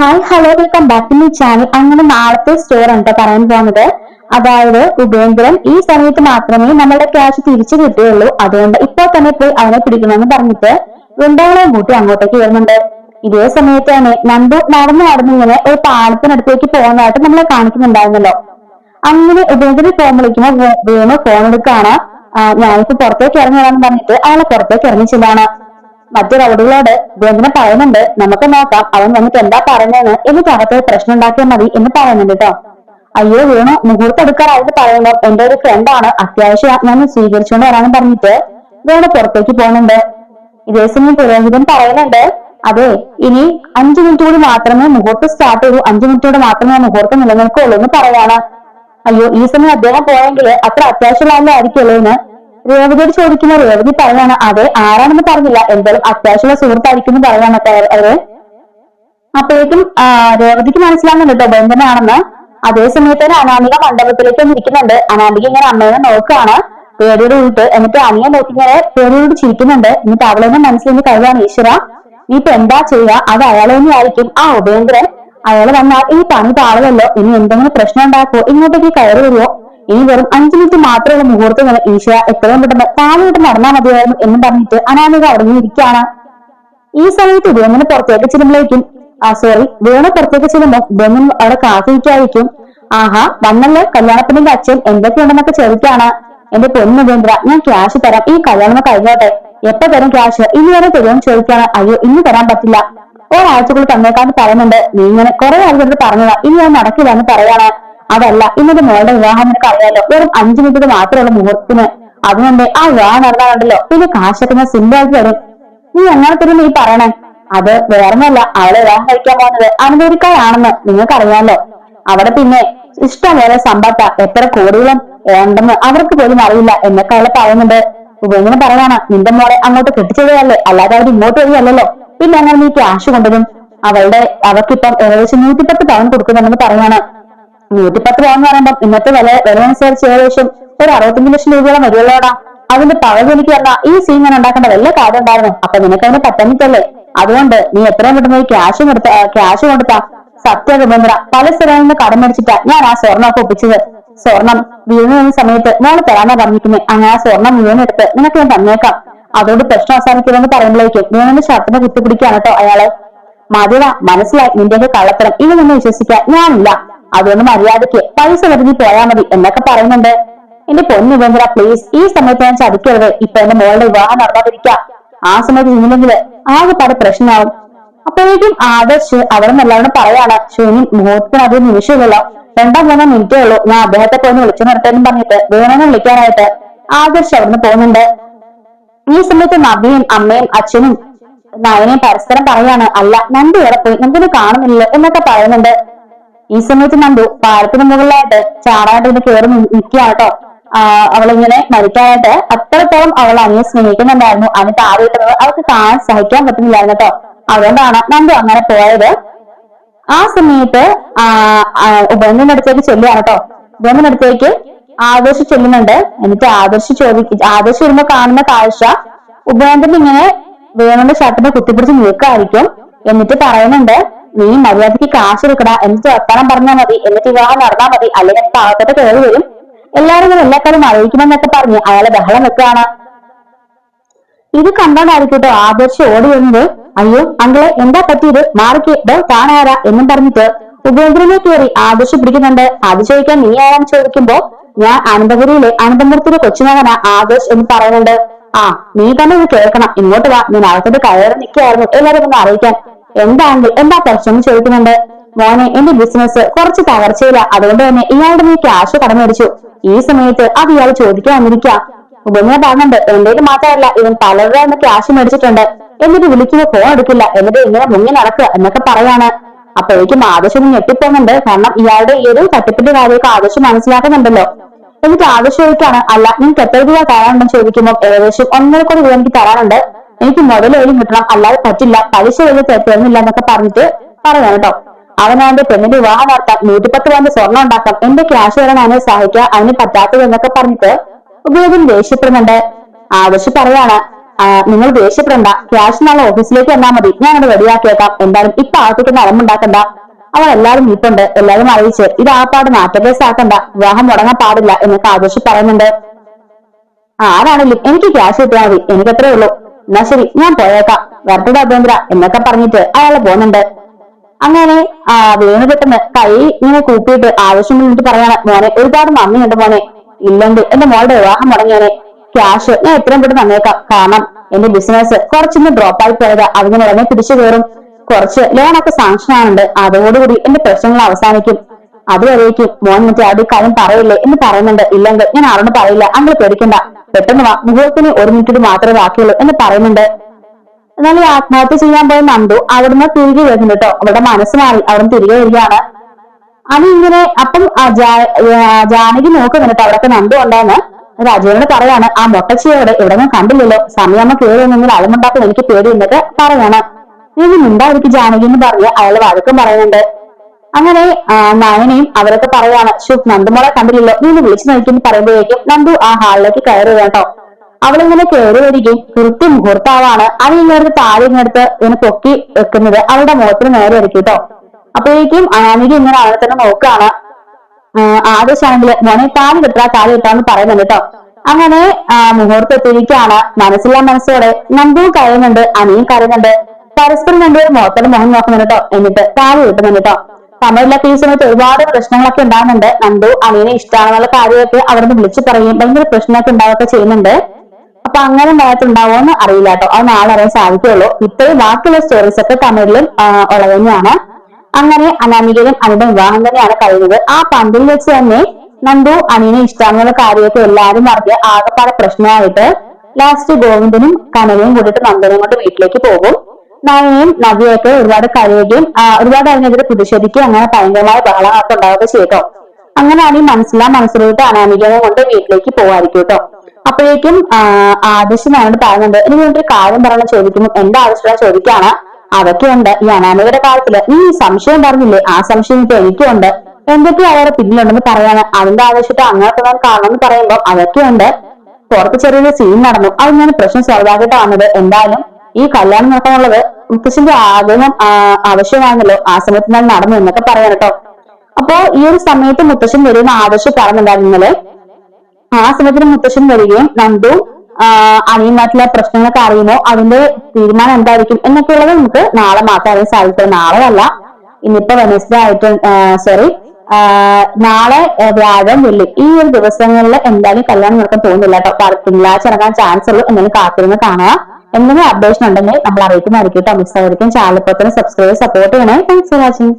Hi hello welcome back to my channel. അങ്ങനെ നാളത്തെ story ആണ് പറയാൻ പോകുന്നത്. അതായത് ഉപേന്ദ്രൻ ഈ സമയത്ത് മാത്രമേ നമ്മളുടെ ക്യാഷ് തിരിച്ചു കിട്ടുകയുള്ളൂ, അതുകൊണ്ട് ഇപ്പോൾ തന്നെ പോയി അവനെ പിടിക്കണമെന്ന് പറഞ്ഞിട്ട് ഗുണ്ടകളെയും കൂട്ടി അങ്ങോട്ടേക്ക് വരുന്നുണ്ട്. ഇതേ സമയത്താണ് നന്ദു നടന്നിങ്ങനെ ഒരു പാലത്തിനടുത്തേക്ക് പോകുന്നതായിട്ട് നമ്മളെ കാണിക്കുന്നുണ്ടായിരുന്നല്ലോ. അങ്ങനെ ഉപേന്ദ്രൻ ഫോൺ വിളിക്കുമ്പോൾ വേണു ഫോൺ എടുക്കാണ്. ഞാനിപ്പോ പുറത്തേക്ക് ഇറങ്ങി വരാന്ന് പറഞ്ഞിട്ട് അയാളെ പുറത്തേക്ക് ഇറങ്ങിച്ചതാണ്. മറ്റു റൗഡികളോട് ഗോവിന്ദനെ പറയുന്നുണ്ട്, നമുക്ക് നോക്കാം അവൻ വന്നിട്ട് എന്താ പറയുന്നതെന്ന്, എന്നിട്ട് അകത്ത് പ്രശ്നം ഉണ്ടാക്കിയാൽ മതി എന്ന് പറയുന്നുണ്ട് കേട്ടോ. അയ്യോ വീണു, മുഹൂർത്തം എടുക്കാറായിട്ട് പറയുമ്പോൾ എന്റെ ഒരു ഫ്രണ്ടാണ്, അത്യാവശ്യം ഞാൻ സ്വീകരിച്ചുകൊണ്ട് വരാനും പറഞ്ഞിട്ട് വേണു പുറത്തേക്ക് പോകുന്നുണ്ട്. ഇതേ സമയം പുരോഹിതൻ പറയുന്നുണ്ട്, അതെ ഇനി 5 മിനിറ്റ് കൂടി മാത്രമേ മുഹൂർത്തം സ്റ്റാർട്ട് ചെയ്യൂ, 5 മിനിറ്റ് കൂടി മാത്രമേ മുഹൂർത്തം നിലനിൽക്കുള്ളൂ എന്ന് പറയാണ്. അയ്യോ ഈ സമയം അദ്ദേഹം പോയെങ്കിൽ അത്ര അത്യാവശ്യമായിരിക്കുമല്ലോ എന്ന് രേവതിയോട് ചോദിക്കുന്ന രേവതി പറയാണ്, അതെ ആരാണെന്ന് പറഞ്ഞില്ല, എന്തായാലും അത്യാവശ്യമുള്ള സുഹൃത്തായിരിക്കും എന്ന് പറയാണ് അവര്. അപ്പോഴേക്കും രേവതിക്ക് മനസ്സിലാകുന്നുണ്ട് കേട്ടോ ബന്ധനാണെന്ന്. അതേ സമയത്ത് തന്നെ അനാമിക മണ്ഡപത്തിലേക്ക് ഇരിക്കുന്നുണ്ട്. അനാമിക ഇങ്ങനെ അമ്മേനെ നോക്കുകയാണ് പേടിയോട് കൂട്ട്. എന്നിട്ട് അനിയെ നോക്കി ഇങ്ങനെ പേടിയോട് ചിരിക്കുന്നുണ്ട്. എന്നിട്ട് അവളെന്നെ മനസ്സിലേക്ക് കരുതാണ്, ഈശ്വര നീ ഇപ്പൊ എന്താ ചെയ്യുക, അത് അയാളെ തന്നെ ആയിരിക്കും, ആ ഉപേന്ദ്രൻ അയാൾ വന്നാൽ ഈ പണി താഴല്ലോ, ഇനി എന്തെങ്കിലും പ്രശ്നം ഉണ്ടാക്കുവോ, ഇങ്ങോട്ടേക്ക് കയറി വരുവോ, ഇനി വെറും 5 മിനിറ്റ് മാത്രമുള്ള മുഹൂർത്തം ഈശ്വര എത്രയും പെട്ടെന്ന് താഴോട്ട് നടന്നാൽ മതിയായിരുന്നു എന്ന് പറഞ്ഞിട്ട് അനാമിക അടങ്ങിയിരിക്കുകയാണ്. ഈ സമയത്ത് വേണു പുറത്തേക്ക് ചെല്ലുമ്പോഴേക്കും വേണു പുറത്തേക്ക് ചെല്ലുമ്പോൾ വേണു അവിടെ കാത്തിരിക്കായിരിക്കും. ആഹാ വന്നല്ലേ കല്യാണപ്പെണ്ണിന്റെ അച്ഛൻ, എന്തൊക്കെയുണ്ടെന്നൊക്കെ ചോദിക്കാണ്. എന്റെ പൊന്നു വേന്ദ്ര, ഞാൻ ക്യാഷ് തരാം, ഈ കല്യാണം കഴിഞ്ഞോട്ടെ, എപ്പോ തരും ക്യാഷ്, ഇനി വരെ തരുമെന്ന് ചോദിക്കാണ്. അയ്യോ ഇന്ന് തരാൻ പറ്റില്ല, ഒരാഴ്ചക്കുള്ളിൽ തന്നേക്കാന്ന് പറയുന്നുണ്ട്. നീ ഇങ്ങനെ കുറെ ആളുകളോട് പറഞ്ഞതാ, ഇനി ഞാൻ നടക്കില്ല എന്ന് പറയാണ്. അതല്ല ഇന്നത്തെ മോളുടെ വിവാഹം നിനക്ക് അറിയാലോ, വെറും 5 മിനിറ്റ് മാത്രമുള്ള മുഹൂർത്തത്തിന്, അതുകൊണ്ട് ആ വിവാഹം നടന്നാലുണ്ടല്ലോ പിന്നെ കാശൊക്കെ ഞാൻ സിമ്പിൾ ആക്കി തരും. നീ എങ്ങനെ തരും നീ പറയണേ? അത് വേറൊന്നുമല്ല, അവളെ വിവാഹം കഴിക്കാൻ പോകുന്നത് അനന്തരിക്കായാണെന്ന് നിങ്ങൾക്കറിയാലോ. അവിടെ പിന്നെ ഇഷ്ടം പോലെ സമ്പത്ത, എത്ര കോടികളും ഉണ്ടെന്ന് അവർക്ക് പോലും അറിയില്ല എന്നൊക്കെ അവളെ പറയുന്നുണ്ട്. ഉപേന്ദ്രൻ പറയാണ്, നിന്റെ മോളെ അങ്ങോട്ട് കെട്ടിച്ചതല്ലേ, അല്ലാതെ അവർ ഇങ്ങോട്ട് വരികയല്ലോ, പിന്നെ അങ്ങനെ നീ ക്യാഷ് കൊണ്ടുവരും. അവർക്കിപ്പം ഏകദേശം 110 പവൻ കൊടുക്കുന്നുണ്ടെന്ന് പറയാണ്. 110 പവൻ എന്ന് പറയുമ്പോൾ ഇന്നത്തെ വില അനുസരിച്ച് ഏകദേശം ഒരു 65 ലക്ഷം രൂപയോളം വരുമല്ലോടാ. അതിന്റെ പകുതി എനിക്ക് തന്നാ ഈ സീൻ ഞാൻ ഉണ്ടാക്കേണ്ട വല്ല കാര്യം ഉണ്ടായിരുന്നു, അപ്പൊ നിനക്ക് അതിന് പറ്റന്നിട്ടല്ലേ, അതുകൊണ്ട് നീ എത്രയും പെട്ടെന്ന് ക്യാഷ് കൊടുത്താ. സത്യം ഉപേന്ദ്ര, പല സ്ഥലങ്ങളിൽ നിന്ന് കടം മേടിച്ചിട്ടാ ഞാൻ ആ സ്വർണ്ണമൊക്കെ ഒപ്പിച്ചത്. സ്വർണം വീണു സമയത്ത് മോള് തരാന്നാ പറഞ്ഞിരിക്കുന്നത്, അങ്ങനെ ആ സ്വർണം വീണെടുത്ത് നിനക്ക് ഞാൻ തന്നേക്കാം, അതുകൊണ്ട് പ്രശ്നം അവസാനിക്കില്ലെന്ന് പറയുമ്പോഴേക്കും വീണിന്റെ ഷർട്ടിനെ കുത്തിപ്പിടിക്കാണ് കേട്ടോ അയാള്. മതിട, മനസ്സിലായി നിന്റെയൊക്കെ കള്ളത്തരം, ഇനി നിന്നെ വിശ്വസിക്കാൻ ഞാനില്ല, അതുകൊണ്ട് മര്യാദയ്ക്ക് പൈസ കരുതി പോയാ മതി എന്നൊക്കെ പറയുന്നുണ്ട്. എന്റെ പൊന്നു ഉപേന്ദ്ര പ്ലീസ്, ഈ സമയത്ത് ഞാൻ ചതിക്കരുത്, ഇപ്പൊ എന്റെ മോളുടെ വിവാഹം നടന്നാതിരിക്കാം, ആ സമയത്ത് ചെയ്യുന്നെങ്കിൽ ആകെപ്പാട് പ്രശ്നമാവും. അപ്പോഴേക്കും ആദർശ് അവിടെ നിന്ന് എല്ലാവരും പറയാണ്, ശനി മുഹൂർത്തത്തിന് അധികം നിമിഷമില്ലല്ലോ, 2-3 മിനിറ്റേ ഉള്ളൂ, ഞാൻ അദ്ദേഹത്തെ പോയി വിളിച്ചു നിർത്തേന്നും പറഞ്ഞിട്ട് വേണമെന്ന് വിളിക്കാനായിട്ട് ആദർശ് അവിടുന്ന് പോകുന്നുണ്ട്. ഈ സമയത്ത് നബിയും അമ്മയും അച്ഛനും നയനെയും പരസ്പരം പറയാണ്, അല്ല നന്ദു എവിടെ പോയി, നന്ദിനെ കാണുന്നില്ലല്ലോ എന്നൊക്കെ പറയുന്നുണ്ട്. ഈ സമയത്ത് നന്ദു പാലത്തിന് മുകളിലായിട്ട് ചാടാനായിട്ട് ഇങ്ങനെ കയറി നിൽക്കുകയാണ് കേട്ടോ. അവളിങ്ങനെ മരിക്കാനായിട്ട് അത്രത്തോളം അവൾ അനിയെ സ്നേഹിക്കുന്നുണ്ടായിരുന്നു. അനി താഴെയിട്ടത് അവൾക്ക് കാണാൻ സഹിക്കാൻ പറ്റുന്നില്ലായിരുന്നു കേട്ടോ. അതുകൊണ്ടാണ് നന്ദു അങ്ങനെ പോയത്. ആ സമയത്ത് ഉപേന്ദ്രന്റെ അടുത്തേക്ക് ചെല്ലുകയാണ് കേട്ടോ. ഉപേന്ദ്രന്റെ അടുത്തേക്ക് ആദർശ് ചെല്ലുന്നുണ്ട്. എന്നിട്ട് ആദർശ് വരുമ്പോ കാണുന്ന കാഴ്ച ഉപേന്ദ്രൻ ഇങ്ങനെ വേണുന്റെ ഷർട്ടിനെ കുത്തിപ്പിടിച്ച് നിൽക്കായിരിക്കും. എന്നിട്ട് പറയുന്നുണ്ട്, നീ മര്യാദയ്ക്ക് കാശ് എടുക്കടാ, എന്നിട്ട് വർത്താനം പറഞ്ഞാൽ മതി, എന്നിട്ട് വിവാഹം നടന്നാൽ മതി, അല്ലെങ്കിൽ പാവപ്പെട്ട കയറി വരും, എല്ലാവരും എല്ലാ കാര്യം അറിയിക്കുമെന്നൊക്കെ പറഞ്ഞ് അയാളെ ബഹളം വെക്കുകയാണ്. ഇത് കണ്ടോണ്ടായിരിക്കട്ടോ ആദർശ് ഓടി വരുന്നത്. അയ്യോ അങ്ങളെ എന്താ പറ്റിയത്, മാറിക്ക് കാണാരാ എന്നും പറഞ്ഞിട്ട് ഉപേന്ദ്രനെ കയറി ആദർശ് പിടിക്കുന്നുണ്ട്. അത് ചോദിക്കാൻ നീ ആരാന്ന് ചോദിക്കുമ്പോ ഞാൻ അനന്തപുരിയിലെ അനന്തപുരത്തിലെ കൊച്ചുമകനാ ആദർശ് എന്ന് പറയുന്നുണ്ട്. ആ നീ തന്നെ ഇത് കേൾക്കണം, ഇങ്ങോട്ട് വാ, ഞാൻ അകത്തോട്ട് കയറി നിൽക്കുകയായിരുന്നു എല്ലാവരും ഒന്ന് അറിയിക്കാൻ. എന്താ പ്രശ്നം ചോദിക്കുന്നുണ്ട്. മോനെ എന്റെ ബിസിനസ് കുറച്ച് തകർച്ചയില്ല, അതുകൊണ്ട് തന്നെ ഇയാളുടെ നീ ക്യാഷ് കടം മേടിച്ചു, ഈ സമയത്ത് അത് ഇയാൾ ചോദിക്കാൻ വന്നിരിക്കാം. ഉപേന്ദ്രൻ പറഞ്ഞുണ്ട്, എന്റേത് മാത്രമല്ല ഇവൻ പലരുടെ നിന്ന് ക്യാഷ് മേടിച്ചിട്ടുണ്ട്, എന്നിട്ട് വിളിക്കുമ്പോ ഫോൺ എടുക്കില്ല, എന്നിട്ട് ഇങ്ങനെ മുങ്ങി നടക്കുക എന്നൊക്കെ പറയാണ്. അപ്പോഴേക്കും ആദർശം ഞെട്ടിപ്പോകുന്നുണ്ട്. കാരണം ഇയാളുടെ ഈ ഒരു തട്ടിപ്പിന്റെ കാര്യമൊക്കെ ആദർശം മനസ്സിലാക്കുന്നുണ്ടല്ലോ. എന്നിട്ട് ആദർശം ചോദിക്കാണ്, അല്ല നിങ്ങൾക്ക് എത്ര രൂപ തരാനുണ്ടെന്ന് ചോദിക്കുമ്പോൾ ഏകദേശം 1.5 കോടി രൂപ എനിക്ക് തരാനുണ്ട്, എനിക്ക് മുതൽ എഴുതി കിട്ടണം, അല്ലാതെ പറ്റില്ല, പലിശ എഴുതി തരുന്നില്ല എന്നൊക്കെ പറഞ്ഞിട്ട് പറയാം കേട്ടോ. അവനവന്റെ പെണ്ണിന്റെ വിവാഹം നടത്താൻ 110 പവന്റെ സ്വർണ്ണം ഉണ്ടാക്കാം, എന്റെ ക്യാഷ് തരാൻ അവനെ സഹായിക്കാം, അതിന് പറ്റാത്തത് എന്നൊക്കെ പറഞ്ഞിട്ട് ഉപയോഗം ദേഷ്യപ്പെടുന്നുണ്ട്. ആദർശ് പറയാണ്, നിങ്ങൾ ദേഷ്യപ്പെടണ്ട, ക്യാഷ് നാളെ ഓഫീസിലേക്ക് വന്നാൽ മതി, ഞാനത് റെഡിയാക്കിയേക്കാം. എന്തായാലും ഇപ്പൊ ആദ്യത്തേക്ക് അലമ്പുണ്ടാക്കണ്ട. അവൾ എല്ലാവരും നീട്ടുണ്ട്, എല്ലാവരും അറിയിച്ച് ഇത് ആപ്പാട് നാട്ടുകേസാക്കണ്ട, വിവാഹം മുടങ്ങാൻ പാടില്ല എന്നൊക്കെ ആഘോഷി പറയുന്നുണ്ട്. ആരാണെങ്കിലും എനിക്ക് ക്യാഷ് കിട്ടിയാൽ മതി, എനിക്കത്രേ ഉള്ളൂ. എന്നാ ശരി, ഞാൻ പോയേക്കാം, വരട്ടെ അഭ്യന്തര എന്നൊക്കെ പറഞ്ഞിട്ട് അയാള് പോകുന്നുണ്ട്. അങ്ങനെ വേണു പെട്ടെന്ന് കൈ ഇങ്ങനെ കൂപ്പിയിട്ട് ആവശ്യം മുന്നിട്ട് പറയാണ്, മോനെ ഒരുപാട് നന്ദിയുണ്ട് മോനെ, ഇല്ലെങ്കിൽ എന്റെ മോളുടെ വിവാഹം മുടങ്ങിയോനെ. ക്യാഷ് ഞാൻ എത്രയും പെട്ടെന്ന് തന്നേക്കാം, കാരണം എന്റെ ബിസിനസ് കുറച്ചൊന്ന് ഡ്രോപ്പ് ആയി പോയതാ, അതിന് ഉടനെ തിരിച്ചു കയറും. കുറച്ച് ലോണൊക്കെ സാങ്ഷൻ ആണുണ്ട്, അതോടുകൂടി എന്റെ പ്രശ്നങ്ങൾ അവസാനിക്കും. അതുവരേക്കും മോൻ മറ്റേ അത് കാര്യം പറയില്ലേ എന്ന് പറയുന്നുണ്ട്. ഇല്ലെങ്കിൽ ഞാൻ ആരോട് പറയില്ല, അങ്ങനെ പേടിക്കണ്ട, പെട്ടെന്ന് വാ, മുഹൂർത്തിന് 1 മിനിറ്റ് മാത്രമേ ബാക്കിയുള്ളൂ എന്ന് പറയുന്നുണ്ട്. എന്നാൽ ഈ ആത്മഹത്യ ചെയ്യാൻ പോയ നന്ദു അവിടുന്ന് തിരികെ വരുന്നുണ്ട് കേട്ടോ. അവരുടെ മനസ്സ് മാറി അവിടുന്ന് തിരികെ വരികയാണ്. അതിങ്ങനെ അപ്പം ജാനകി നോക്കുന്നുണ്ട് അവിടൊക്കെ നന്ദു ഉണ്ടാന്ന്. രാജുവിനോട് പറയാണ്, ആ മൊട്ടച്ചിയോടെ ഇവിടെ ഞാൻ കണ്ടില്ലല്ലോ, സമയമ്മ കയറി നിന്നിൽ അളമുണ്ടാക്കാൻ എനിക്ക് പേടി എന്നൊക്കെ പറയാണ്. നീ മിണ്ടായിരിക്കും ജാനകി എന്ന് പറഞ്ഞ് അയാൾ വഴക്കം പറയുന്നുണ്ട്. അങ്ങനെ നയനയും അവരൊക്കെ പറയാണ്, നന്ദുമോളെ കണ്ടില്ലല്ലോ, നീ ഒന്ന് വിളിച്ചു നോക്കിയെന്ന് പറയുമ്പോഴേക്കും നന്ദു ആ ഹാളിലേക്ക് കയറി കേട്ടോ. അവളിങ്ങനെ കയറി വരികയും കൃത്യം മുഹൂർത്താവാണ്. അതിങ്ങടുത്ത് താഴെ ഇങ്ങടുത്ത് ഇങ്ങനെ പൊക്കി വെക്കുന്നത് അവളുടെ മുഖത്തിന് നേരെ ഇറക്കി കേട്ടോ. അപ്പോഴേക്കും അനാമിക ഇങ്ങനെ അവളെ തന്നെ നോക്കുകയാണ്. ആദ്യമാണെങ്കിൽ മോനെ താലി കിട്ടാന്ന് പറയുന്നുണ്ട് കേട്ടോ. അങ്ങനെ മുഹൂർത്തത്തിരിക്കാണ്. മനസ്സില്ലാ മനസ്സോടെ നന്ദു കരയുന്നുണ്ട്, അനിയും കരയുന്നുണ്ട്. പരസ്പരം രണ്ടുപേരും മുഖത്തോട് മുഖം നോക്കുന്നുണ്ട് കേട്ടോ. എന്നിട്ട് താലി കിട്ടുന്നുണ്ട് കേട്ടോ. തമിഴിലൊക്കെ ഈ സമയത്ത് ഒരുപാട് പ്രശ്നങ്ങളൊക്കെ ഉണ്ടാകുന്നുണ്ട്. നന്ദു അനിയനെ ഇഷ്ടമാണെന്നുള്ള കാര്യമൊക്കെ അവിടുന്ന് വിളിച്ചു പറയുകയും ഭയങ്കര പ്രശ്നമൊക്കെ ഉണ്ടാവുകയൊക്കെ ചെയ്യുന്നുണ്ട്. അപ്പൊ അങ്ങനെ ഉണ്ടായിട്ടുണ്ടാവുമെന്ന് അറിയില്ല കേട്ടോ, അത് നാളെ അറിയാൻ സാധിക്കുള്ളൂ. ഇപ്പോഴും ബാക്കിയുള്ള സ്റ്റോറീസ് ഒക്കെ തമിഴിലും ഉള്ളത് തന്നെയാണ്. അങ്ങനെ അനാമികയും അനിയുടെ വിവാഹം തന്നെയാണ് കഴിഞ്ഞത്. ആ പന്തിൽ വെച്ച് തന്നെ നന്ദു അനിയനെ ഇഷ്ടമാണെന്നുള്ള കാര്യമൊക്കെ എല്ലാവരും അറിഞ്ഞ് ആകെപ്പാടെ പ്രശ്നമായിട്ട് ലാസ്റ്റ് ഗോവിന്ദനും കനകയും കൂടിയിട്ട് നന്ദനും കൊണ്ട് വീട്ടിലേക്ക് പോകും. നയനയും നവ്യയൊക്കെ ഒരുപാട് കരയുകയും ഒരുപാട് അതിനെതിരെ പ്രതിഷേധിക്കുകയും അങ്ങനെ ഭയങ്കരമായ ബഹളങ്ങളൊക്കെ ഉണ്ടാവുകയൊക്കെ ചെയ്തോ. അങ്ങനെ അനി മനസ്സിലായിട്ട് അനാമികയെ കൊണ്ട് വീട്ടിലേക്ക് പോകാതിരിക്കും കേട്ടോ. അപ്പോഴേക്കും ആദർശ് ഞാനോട് പറയുന്നുണ്ട്, എനിക്ക് വേണ്ടി ഒരു കാര്യം പറയണം ചോദിക്കുന്നു. എന്റെ ആവശ്യം ചോദിക്കാണ്. അതൊക്കെയുണ്ട് ഈ അനാമികയുടെ കാര്യത്തില് നീ സംശയം പറഞ്ഞില്ലേ, ആ സംശയം ഇപ്പൊ എനിക്കുണ്ട്. എന്തൊക്കെയോ അവരുടെ പിന്നിലുണ്ടെന്ന് പറയാണ്. അതിന്റെ ആവശ്യത്തെ അങ്ങനെ തോന്നാൻ കാരണം എന്ന് പറയുമ്പോൾ അതൊക്കെയുണ്ട്. പുറത്ത് ചെറിയൊരു സീൻ നടന്നു, അത് ഞാൻ പ്രശ്നം സോൾവ് ആക്കിയിട്ട് വന്നത്. എന്തായാലും ഈ കല്യാണം നടത്താനുള്ളത് മുത്തശ്ശന്റെ ആഗ്രഹം ആവശ്യമാണല്ലോ, ആ സമയത്ത് ഞാൻ നടന്നു എന്നൊക്കെ പറയാം കേട്ടോ. അപ്പോ ഈ ഒരു സമയത്ത് മുത്തശ്ശൻ വരുന്ന ആദർശ് പറഞ്ഞിട്ടുണ്ടായിരുന്നു ഇന്നലെ. ആ സമയത്തിന് മുത്തശ്ശൻ വരികയും നന്ദു അനിയനാട്ടിലെ പ്രശ്നങ്ങളൊക്കെ അറിയുമോ, അതിന്റെ തീരുമാനം എന്തായിരിക്കും എന്നൊക്കെയുള്ളത് നമുക്ക് നാളെ മാത്രമേ അറിയാൻ സാധിക്കുള്ളൂ. നാളെ അല്ല, ഇന്നിപ്പോ വെനസ്ഡേ ആയിട്ട് നാളെ വ്യാഴം വെള്ളി ഈ ഒരു ദിവസങ്ങളിൽ എന്തായാലും കല്യാണം നടക്കാൻ തോന്നുന്നില്ല കേട്ടോ. തിങ്കളാഴ്ച ഇറങ്ങാൻ ചാൻസ് ഉള്ളൂ. എന്നാലും കാത്തിരുന്ന് കാണുക. എന്തെങ്കിലും അപ്ഡേഷൻ ഉണ്ടെങ്കിൽ നമ്മൾ അറിയിക്കുന്നതായിരിക്കും കേട്ടോ. മിസ്സായിരിക്കും. ചാനൽ ഇപ്പോൾ തന്നെ സബ്സ്ക്രൈബ് സപ്പോർട്ട് ചെയ്യണേ. Thanks for watching.